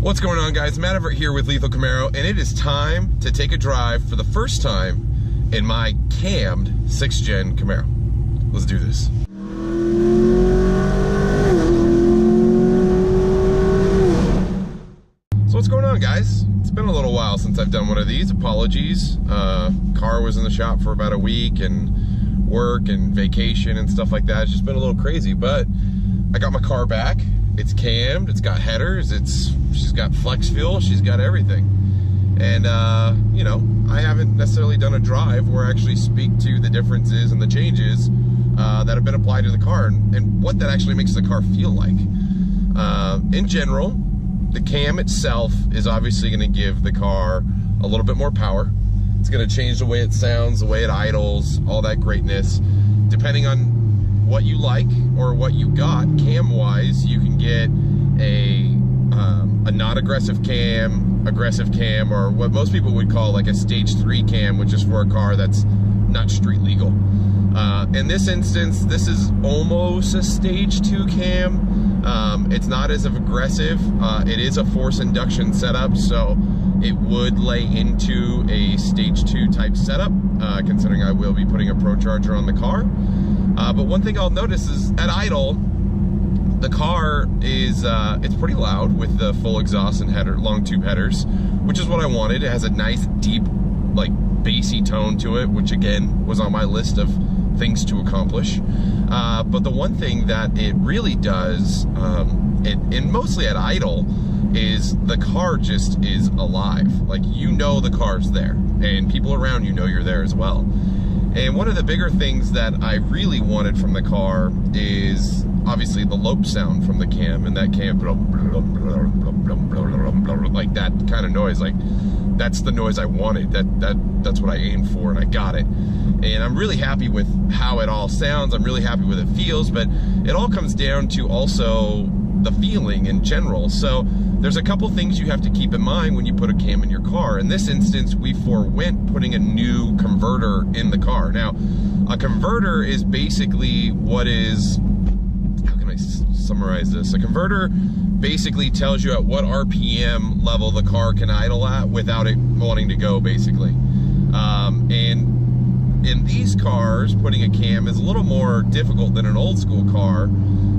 What's going on, guys? Matt over here with Lethal Camaro, and it is time to take a drive for the first time in my cammed 6th gen Camaro. Let's do this. So what's going on, guys? It's been a little while since I've done one of these. Apologies. Car was in the shop for about a week, and work and vacation and stuff like that. It's just been a little crazy, but I got my car back. It's cammed, it's got headers, she's got flex fuel, she's got everything. And, you know, I haven't necessarily done a drive where I actually speak to the differences and the changes that have been applied to the car and what that actually makes the car feel like. In general, the cam itself is obviously gonna give the car a little bit more power. It's gonna change the way it sounds, the way it idles, all that greatness. Depending on what you like or what you got cam wise, you can get a not aggressive cam, or what most people would call like a stage 3 cam, which is for a car that's not street legal. In this instance, this is almost a stage 2 cam. It's not as aggressive. It is a force induction setup, so it would lay into a stage 2 type setup, considering I will be putting a Pro Charger on the car. But one thing I'll notice is at idle, the car is, it's pretty loud with the full exhaust and header, long tube headers, which is what I wanted. It has a nice deep, like bassy tone to it, which again was on my list of things to accomplish. But the one thing that it really does, and mostly at idle, is the car just is alive. Like, you know the car's there, and people around you know you're there as well. And one of the bigger things that I really wanted from the car is obviously the lope sound from the cam, and that cam, like that kind of noise. Like, that's the noise I wanted. That's what I aimed for, and I got it. And I'm really happy with how it all sounds. I'm really happy with it feels, but it all comes down to also the feeling in general. So there's a couple things you have to keep in mind when you put a cam in your car. In this instance, we forewent putting a new converter in the car. Now, a converter is basically what is, how can I summarize this? A converter basically tells you at what RPM level the car can idle at without it wanting to go, basically. And in these cars, putting a cam is a little more difficult than an old school car.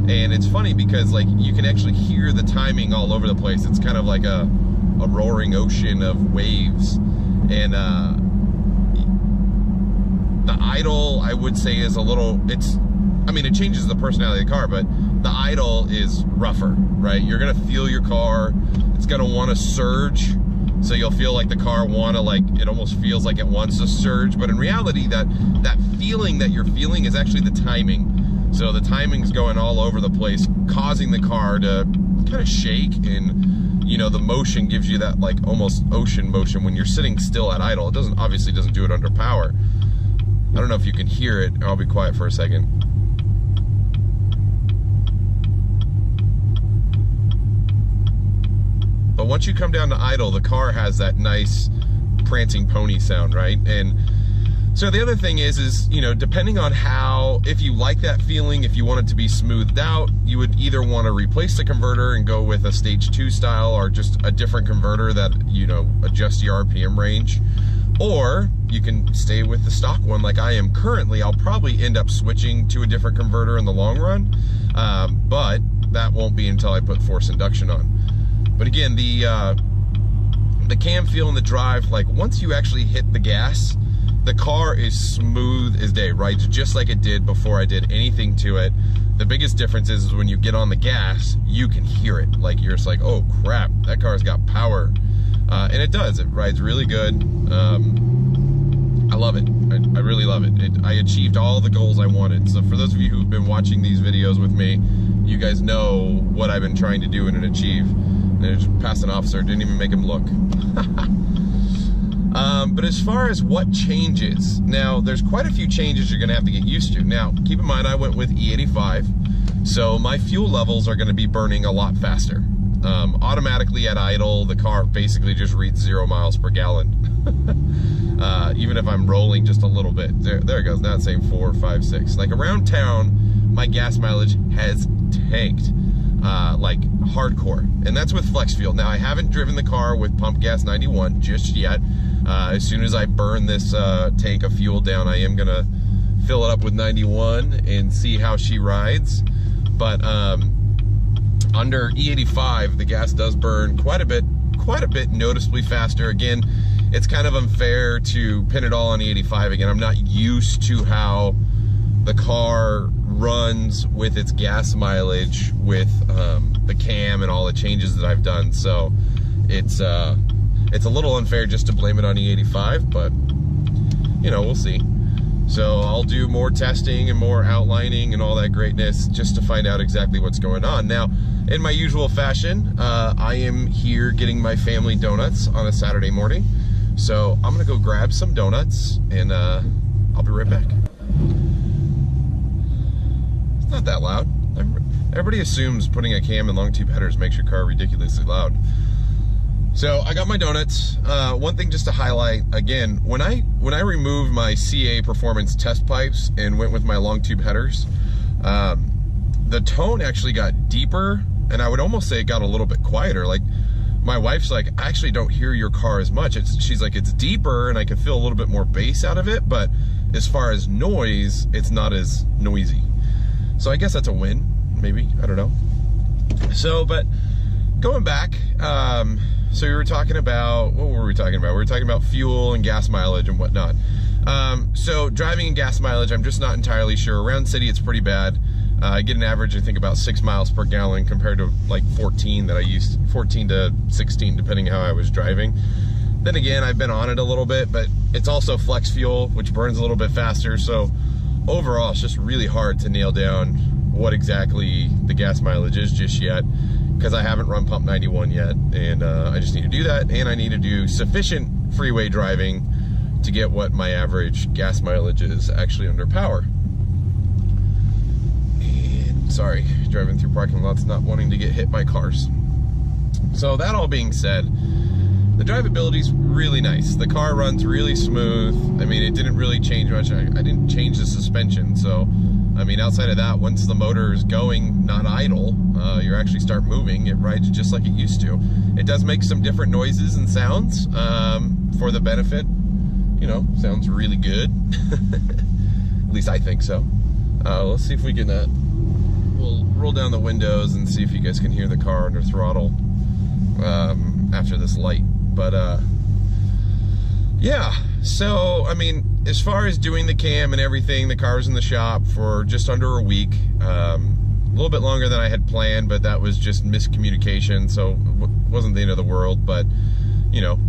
And it's funny because, like, you can actually hear the timing all over the place. It's kind of like a roaring ocean of waves. And the idle, I would say, is a little, I mean, it changes the personality of the car, but the idle is rougher, right? You're gonna feel your car. It's gonna wanna surge. So you'll feel like the car it almost feels like it wants to surge. But in reality, that feeling that you're feeling is actually the timing. So the timing's going all over the place, causing the car to kind of shake, and you know, the motion gives you that like almost ocean motion when you're sitting still at idle. It obviously doesn't do it under power. I don't know if you can hear it. I'll be quiet for a second. But once you come down to idle, the car has that nice prancing pony sound, right? And so the other thing is, you know, depending on if you like that feeling, if you want it to be smoothed out, you would either want to replace the converter and go with a stage 2 style, or just a different converter that, you know, adjusts your RPM range. Or you can stay with the stock one like I am currently. I'll probably end up switching to a different converter in the long run, but that won't be until I put force induction on. But again, the cam feel in the drive, like once you actually hit the gas, the car is smooth as day, right? Just like it did before I did anything to it. The biggest difference is when you get on the gas, you can hear it. Like, you're just like, oh crap, that car's got power. And it does, it rides really good. I love it, I really love it. I achieved all the goals I wanted. So for those of you who've been watching these videos with me, you guys know what I've been trying to do and achieve. And I just passed an officer, didn't even make him look. But as far as what changes, now there's quite a few changes you're gonna have to get used to. Now, keep in mind I went with E85, so my fuel levels are gonna be burning a lot faster. Automatically at idle, the car basically just reads 0 miles per gallon. Even if I'm rolling just a little bit. There it goes, now it's saying 4, 5, 6. Like around town, my gas mileage has tanked. like hardcore, and that's with flex fuel. Now, I haven't driven the car with pump gas 91 just yet. As soon as I burn this tank of fuel down, I am gonna fill it up with 91 and see how she rides. But under E85, the gas does burn quite a bit noticeably faster. Again, it's kind of unfair to pin it all on E85. Again, I'm not used to how the car runs with its gas mileage with the cam and all the changes that I've done. So it's a little unfair just to blame it on E85, but you know, we'll see. So I'll do more testing and more outlining and all that greatness just to find out exactly what's going on. Now, in my usual fashion, I am here getting my family donuts on a Saturday morning. So I'm gonna go grab some donuts and I'll be right back. It's not that loud. Everybody assumes putting a cam in long tube headers makes your car ridiculously loud. So I got my donuts. One thing just to highlight, again, when I removed my CA Performance test pipes and went with my long tube headers, the tone actually got deeper, and I would almost say it got a little bit quieter. Like, my wife's like, I actually don't hear your car as much. She's like, it's deeper and I can feel a little bit more bass out of it, but as far as noise, it's not as noisy. So I guess that's a win, maybe, I don't know. So, but going back, so we were talking about, what were we talking about? We were talking about fuel and gas mileage and whatnot. So driving and gas mileage, I'm just not entirely sure. Around city, it's pretty bad. I get an average, I think, about 6 miles per gallon compared to like 14 that I used, 14 to 16, depending how I was driving. Then again, I've been on it a little bit, but it's also flex fuel, which burns a little bit faster. So overall, it's just really hard to nail down what exactly the gas mileage is just yet, because I haven't run pump 91 yet, and I just need to do that, and I need to do sufficient freeway driving to get what my average gas mileage is actually under power. And sorry, driving through parking lots, not wanting to get hit by cars. So that all being said, the drivability is really nice. The car runs really smooth. I mean, it didn't really change much. I didn't change the suspension, so I mean, outside of that, once the motor is going, not idle, you actually start moving, it rides just like it used to. It does make some different noises and sounds for the benefit. You know, sounds really good. At least I think so. Let's see if we can, we'll roll down the windows and see if you guys can hear the car under throttle after this light. But yeah, so I mean, as far as doing the cam and everything, the car's in the shop for just under a week. A little bit longer than I had planned, but that was just miscommunication, so it wasn't the end of the world. But, you know,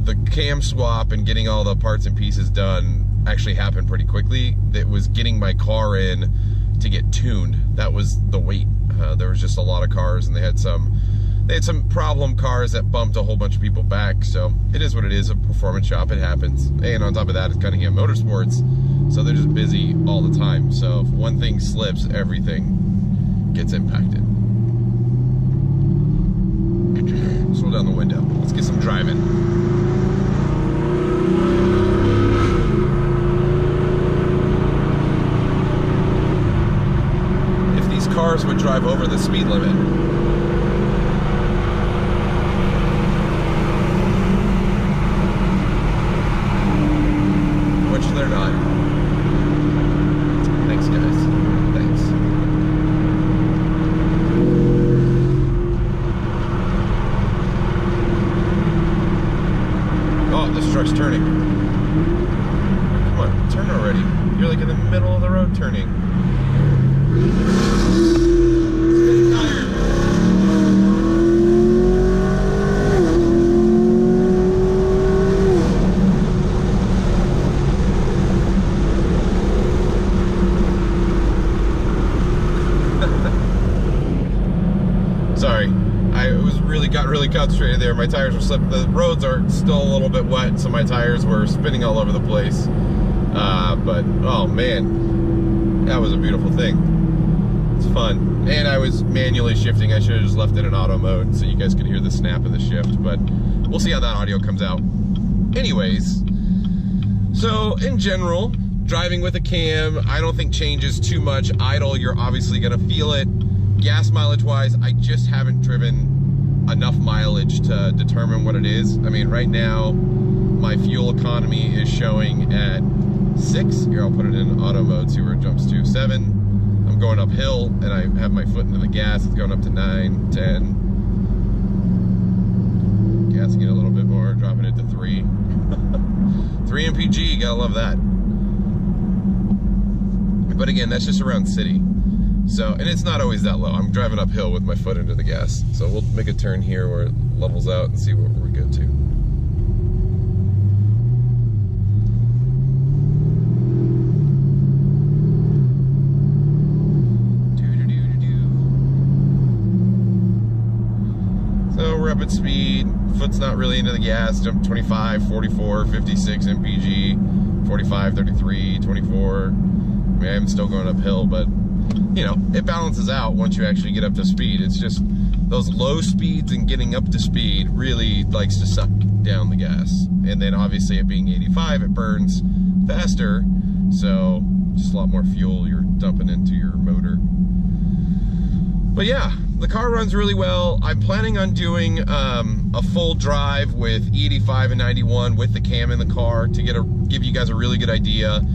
the cam swap and getting all the parts and pieces done actually happened pretty quickly. It was getting my car in to get tuned. That was the wait. There was just a lot of cars, and they had some problem cars that bumped a whole bunch of people back. So it is what it is, a performance shop, it happens. And on top of that, it's Cunningham Motorsports, so they're just busy all the time. So if one thing slips, everything gets impacted. Let's roll down the window. Let's get some driving. If these cars would drive over the speed limit, they're not. Thanks, guys. Thanks. Oh, this truck's turning. Come on, turn already. You're like in the middle of the road turning. It's tired. Sorry, I got really concentrated there. My tires were slipping. The roads are still a little bit wet, so my tires were spinning all over the place. But oh man, that was a beautiful thing. It's fun. And I was manually shifting. I should have just left it in auto mode so you guys could hear the snap of the shift, but we'll see how that audio comes out. Anyways, so in general, driving with a cam, I don't think changes too much. Idle, you're obviously gonna feel it. gas mileage wise, I just haven't driven enough mileage to determine what it is. I mean, right now, my fuel economy is showing at 6. Here, I'll put it in auto mode, see where it jumps to. 7. I'm going uphill, and I have my foot into the gas. It's going up to 9, 10. Gassing it a little bit more, dropping it to 3. 3 mpg, gotta love that. But again, that's just around city. So, and it's not always that low. I'm driving uphill with my foot into the gas. So we'll make a turn here where it levels out and see what we go to. So we're up at speed. Foot's not really into the gas. Jump 25, 44, 56 mpg, 45, 33, 24. I mean, I'm still going uphill, but you know, it balances out once you actually get up to speed. It's just those low speeds and getting up to speed really likes to suck down the gas. And then obviously it being 85, it burns faster. So just a lot more fuel you're dumping into your motor. But yeah, the car runs really well. I'm planning on doing a full drive with E85 and 91 with the cam in the car to give you guys a really good idea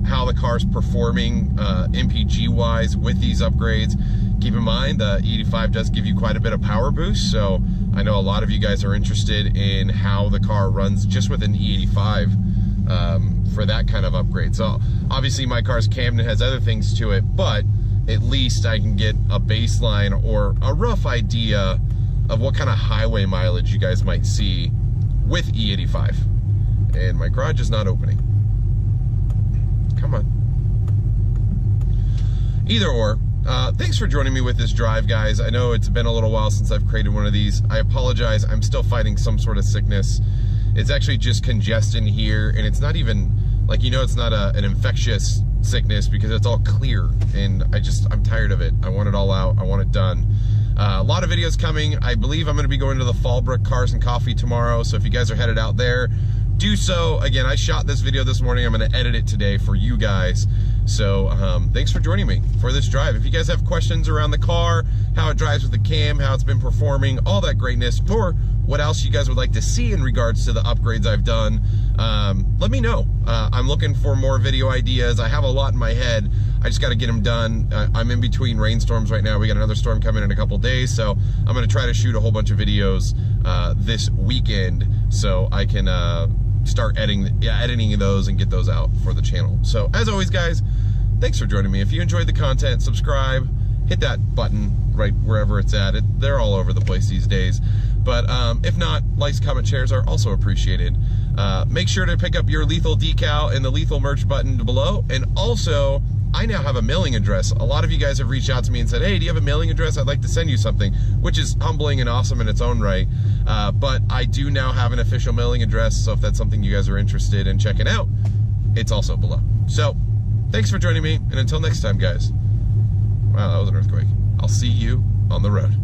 how the car's performing MPG wise with these upgrades. Keep in mind the E85 does give you quite a bit of power boost, so I know a lot of you guys are interested in how the car runs just with an E85 for that kind of upgrade. So obviously my car's Camden has other things to it, but at least I can get a baseline or a rough idea of what kind of highway mileage you guys might see with E85. And my garage is not opening. Come on. Either or, thanks for joining me with this drive, guys. I know it's been a little while since I've created one of these. I apologize, I'm still fighting some sort of sickness. It's actually just congestion here, and it's not even, like, you know, it's not an infectious sickness because it's all clear, and I'm tired of it. I want it all out. I want it done. A lot of videos coming. I believe I'm going to be going to the Fallbrook Cars and Coffee tomorrow, so if you guys are headed out there, do so. Again, I shot this video this morning. I'm going to edit it today for you guys. So thanks for joining me for this drive. If you guys have questions around the car, how it drives with the cam, how it's been performing, all that greatness, or what else you guys would like to see in regards to the upgrades I've done, let me know. I'm looking for more video ideas. I have a lot in my head. I just got to get them done. I'm in between rainstorms right now. We got another storm coming in a couple days, so I'm going to try to shoot a whole bunch of videos this weekend so I can start editing those and get those out for the channel. So as always, guys, thanks for joining me. If you enjoyed the content, subscribe, hit that button right wherever it's at. They're all over the place these days. But if not, likes, comments, shares are also appreciated. Make sure to pick up your Lethal decal and the Lethal merch button below. And also, I now have a mailing address. A lot of you guys have reached out to me and said, hey, do you have a mailing address? I'd like to send you something, which is humbling and awesome in its own right. But I do now have an official mailing address, so if that's something you guys are interested in checking out, it's also below. So, thanks for joining me, and until next time, guys. Wow, that was an earthquake. I'll see you on the road.